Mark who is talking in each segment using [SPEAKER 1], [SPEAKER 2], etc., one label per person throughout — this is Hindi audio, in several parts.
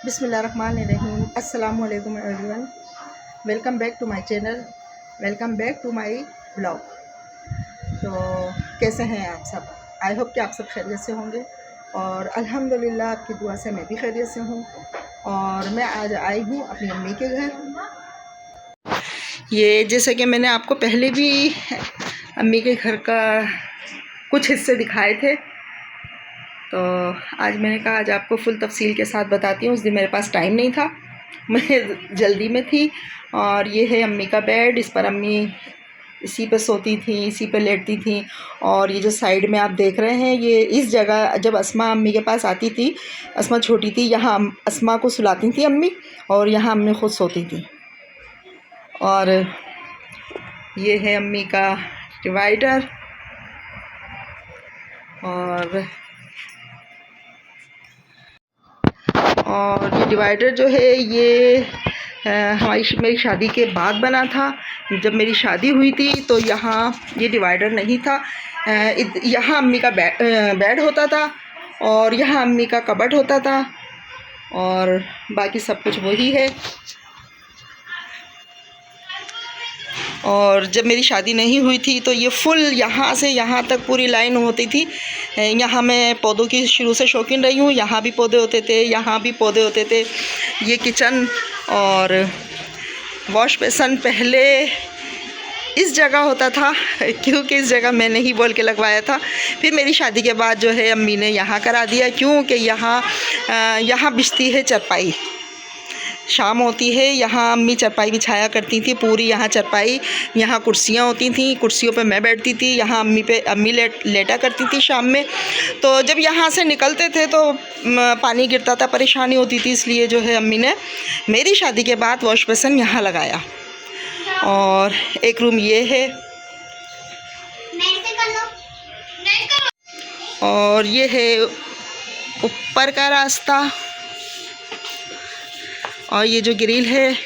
[SPEAKER 1] बिस्मिल्लाहिर्रहमानिर्रहीम। अस्सलाम वालेकुम everyone. Welcome back to my channel, welcome back to my blog. तो कैसे हैं आप सब? आई होप कि आप सब खैरियत से होंगे और अल्हम्दुलिल्लाह आपकी दुआ से मैं भी खैरियत से हूँ। और मैं आज आई हूँ अपनी अम्मी के घर। ये जैसे कि मैंने आपको पहले भी अम्मी के घर का कुछ हिस्से दिखाए थे, तो आज मैंने कहा आज आपको फुल तफसील के साथ बताती हूँ। उस दिन मेरे पास टाइम नहीं था, मैं जल्दी में थी। और ये है अम्मी का बेड, इस पर अम्मी इसी पे सोती थी, इसी पे लेटती थी। और ये जो साइड में आप देख रहे हैं, ये इस जगह जब अस्मा अम्मी के पास आती थी, अस्मा छोटी थी, यहाँ अस्मा को सुलाती थी अम्मी और यहाँ अम्मी ख़ुद सोती थी। और ये है अम्मी का डिवाइडर। और ये डिवाइडर जो है ये मेरी शादी के बाद बना था। जब मेरी शादी हुई थी तो यहाँ ये डिवाइडर नहीं था। यहाँ अम्मी का बेड होता था और यहाँ अम्मी का कबर्ड होता था और बाकी सब कुछ वही है। और जब मेरी शादी नहीं हुई थी तो ये फुल यहाँ से यहाँ तक पूरी लाइन होती थी। यहाँ मैं पौधों की शुरू से शौकीन रही हूँ, यहाँ भी पौधे होते थे, यहाँ भी पौधे होते थे। ये किचन और वॉश बेसन पहले इस जगह होता था, क्योंकि इस जगह मैंने ही बोल के लगवाया था। फिर मेरी शादी के बाद जो है अम्मी ने यहाँ करा दिया, क्योंकि यहाँ बिछती है चरपाई। शाम होती है, यहाँ अम्मी चरपाई बिछाया करती थी पूरी। यहाँ चरपाई, यहाँ कुर्सियाँ होती थी, कुर्सियों पे मैं बैठती थी, यहाँ अम्मी लेटा करती थी शाम में। तो जब यहाँ से निकलते थे तो पानी गिरता था, परेशानी होती थी, इसलिए जो है अम्मी ने मेरी शादी के बाद वॉश बेसन यहाँ लगाया। और एक रूम ये है और ये है ऊपर का रास्ता। और ये जो ग्रिल है,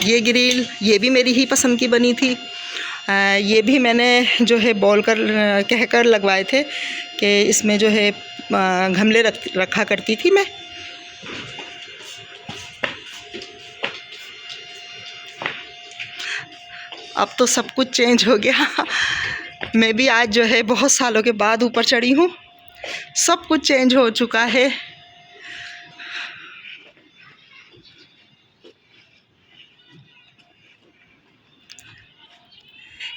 [SPEAKER 1] ये ग्रिल ये भी मेरी ही पसंद की बनी थी। ये भी मैंने जो है कहकर लगवाए थे कि इसमें जो है गमले रखा करती थी मैं। अब तो सब कुछ चेंज हो गया। मैं भी आज जो है बहुत सालों के बाद ऊपर चढ़ी हूँ, सब कुछ चेंज हो चुका है।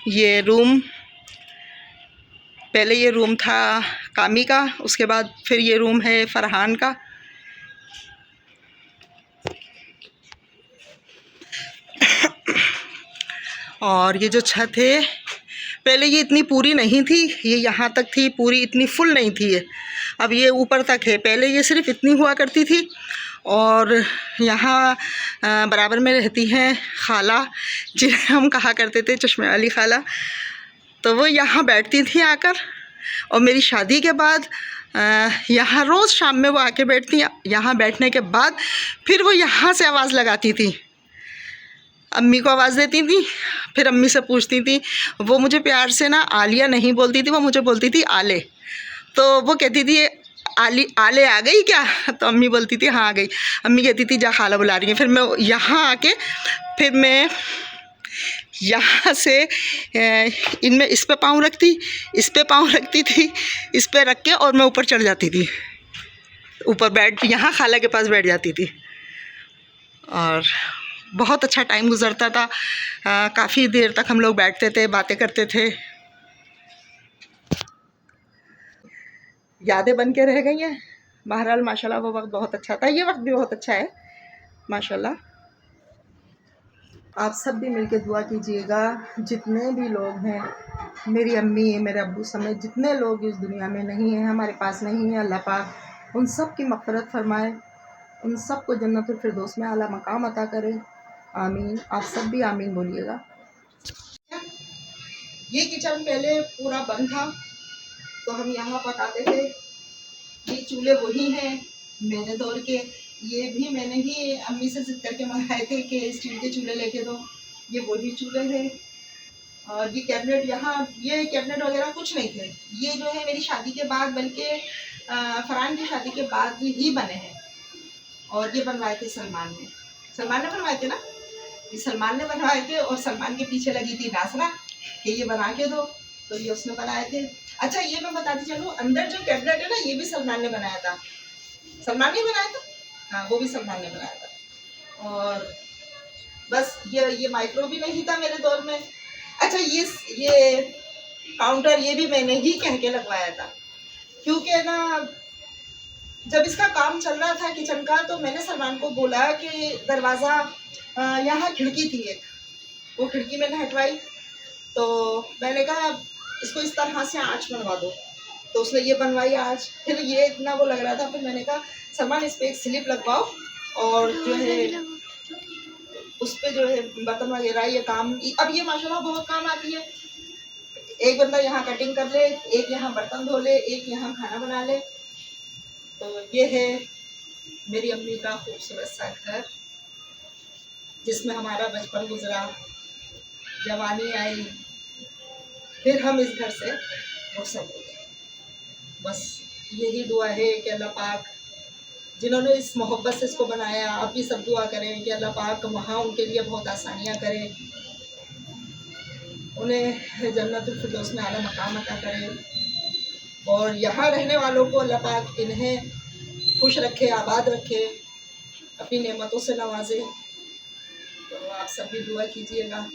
[SPEAKER 1] ये रूम, पहले ये रूम था कामी का, उसके बाद फिर ये रूम है फरहान का। और ये जो छत है, पहले ये इतनी पूरी नहीं थी, ये यहाँ तक थी पूरी, इतनी फुल नहीं थी ये। अब ये ऊपर तक है, पहले ये सिर्फ इतनी हुआ करती थी। और यहाँ बराबर में रहती हैं खाला, जिन्हें हम कहा करते थे चश्मे वाली खाला। तो वो यहाँ बैठती थी आकर, और मेरी शादी के बाद यहाँ रोज़ शाम में वो आके बैठती। यहाँ बैठने के बाद फिर वो यहाँ से आवाज़ लगाती थी, अम्मी को आवाज़ देती थी, फिर अम्मी से पूछती थी। वो मुझे प्यार से ना आलिया नहीं बोलती थी, वो मुझे बोलती थी आले। तो वो कहती थी आले आ गई क्या? तो अम्मी बोलती थी हाँ आ गई। अम्मी कहती थी जा खाला बुला रही है। फिर मैं यहाँ आके फिर मैं यहाँ से इनमें इस पे पाँव रखती, इस पे पाँव रखती थी, इस पे रख के और मैं ऊपर चढ़ जाती थी, ऊपर बैठ यहाँ खाला के पास बैठ जाती थी। और बहुत अच्छा टाइम गुज़रता था। काफ़ी देर तक हम लोग बैठते थे, बातें करते थे। यादें बन के रह गई हैं। बहरहाल माशाल्लाह वो वक्त बहुत अच्छा था, ये वक्त भी बहुत अच्छा है माशाल्लाह। आप सब भी मिलके दुआ कीजिएगा, जितने भी लोग हैं, मेरी अम्मी मेरे अब्बू समेत जितने लोग इस दुनिया में नहीं हैं, हमारे पास नहीं है, अल्लाह पाक उन सब की मग़फ़िरत फरमाए, उन सब को जन्नतुल फिरदौस में आला मकाम अता करे। आमीन। आप सब भी आमीन बोलिएगा। ये किचन पहले पूरा बंद था, तो हम यहाँ पकाते थे। ये चूल्हे वही हैं मेरे दौर के, ये भी मैंने ही अम्मी से जिद करके मंगाए थे कि स्टील के चूल्हे लेके दो। ये वही चूल्हे हैं। और ये कैबिनेट, यहाँ ये कैबिनेट वगैरह कुछ नहीं थे, ये जो है मेरी शादी के बाद, बल्कि फरहान की शादी के बाद ही बने हैं। और ये बनवाए थे सलमान ने। सलमान ने बनवाए थे ना, ये सलमान ने बनवाए थे। और सलमान के पीछे लगी थी नासरा कि ये बना के दो, तो ये उसने बनाए थे। अच्छा ये मैं बताती चलूँ, अंदर जो कैबिनेट है ना, ये भी सलमान ने बनाया था। सलमान ने बनाया था, हाँ वो भी सलमान ने बनाया था। और बस ये माइक्रो भी नहीं था मेरे दौर में। अच्छा ये काउंटर ये भी मैंने ही कह के लगवाया था, क्योंकि ना जब इसका काम चल रहा था किचन का, तो मैंने सलमान को बोला कि दरवाज़ा यहाँ खिड़की थी एक, वो खिड़की मैंने हटवाई, तो मैंने कहा इसको इस तरह से आँच बनवा दो, तो उसने ये बनवाई आँच। फिर ये इतना वो लग रहा था, फिर मैंने कहा सलमान इस पर एक स्लिप लगवाओ, और जो है उस पर जो है बर्तन वगैरह ये काम, अब ये माशाल्लाह बहुत काम आती है। एक बंदा यहाँ कटिंग कर ले, एक यहाँ बर्तन धो ले, एक यहाँ खाना बना ले। तो ये है मेरी अम्मी का खूबसूरत सा घर, जिसमें हमारा बचपन गुजरा, जवानी आई, फिर हम इस घर से रुखसत हो गए। बस यही दुआ है कि अल्लाह पाक जिन्होंने इस मोहब्बत से इसको बनाया, आप भी सब दुआ करें कि अल्लाह पाक वहाँ उनके लिए बहुत आसानियाँ करे, उन्हें जन्नतुल फिरदौस में आला मकाम अता करे, और यहाँ रहने वालों को अल्लाह पाक इन्हें खुश रखे, आबाद रखे, अपनी नेमतों से नवाजे। तो आप सब भी दुआ कीजिएगा।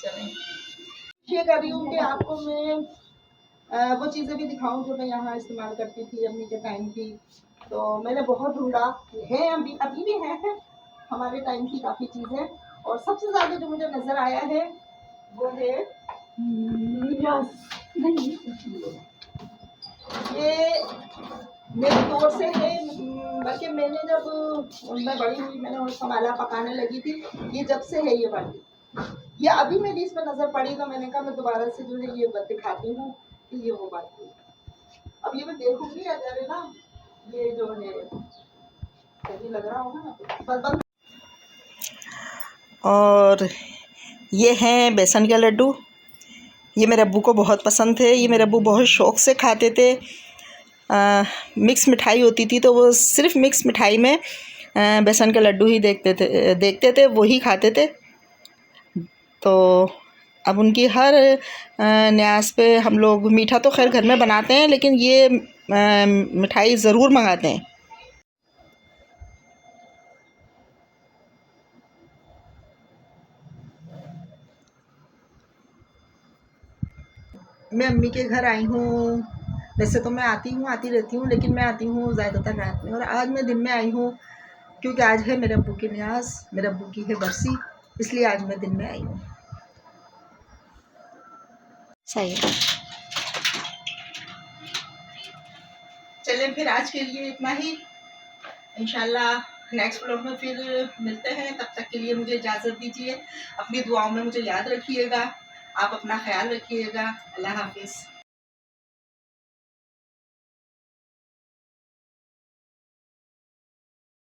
[SPEAKER 1] चलें, ये कर रही हूँ कि आपको मैं वो चीज़ें भी दिखाऊं जो मैं यहाँ इस्तेमाल करती थी अम्मी के टाइम की। तो मैंने बहुत ढूंढा, है अभी भी है हमारे टाइम की काफ़ी चीज़ें, और सबसे ज़्यादा जो मुझे नज़र आया है वो है ये मेरे दौर से है। बल्कि मैंने जब मैं बड़ी हुई, मैंने संभाला पकाने लगी थी, ये जब से है ये बाटी। ये अभी मेरी इसमें नज़र पड़ी, तो मैंने कहा मैं दोबारा से जो है ये दिखाती हूँ कि ये वो बात है। अब ये मैं देखूंगी अगर है ना ये जो है सही लग रहा होगा ना, बस। और ये हैं बेसन के लड्डू, ये मेरे अब्बू को बहुत पसंद थे, ये मेरे अब्बू बहुत शौक़ से खाते थे। मिक्स मिठाई होती थी तो वो सिर्फ़ मिक्स मिठाई में बेसन के लड्डू ही देखते थे वही खाते थे। तो अब उनकी हर न्याज़ पे हम लोग मीठा तो खैर घर में बनाते हैं, लेकिन ये मिठाई ज़रूर मंगाते हैं। मैं अम्मी के घर आई हूँ, वैसे तो मैं आती रहती हूँ, लेकिन मैं आती हूँ ज़्यादातर रात में, और आज मैं दिन में आई हूँ क्योंकि आज है मेरे अब्बू की न्याज़, मेरे अब्बू की है बरसी, इसलिए आज मैं दिन में आई हूँ। सही है। चलें फिर आज के लिए इतना ही, इंशाल्लाह नेक्स्ट व्लॉग में फिर मिलते हैं। तब तक के लिए मुझे इजाज़त दीजिए। अपनी दुआओं में मुझे याद रखिएगा। आप अपना ख्याल रखिएगा। अल्लाह हाफिज़।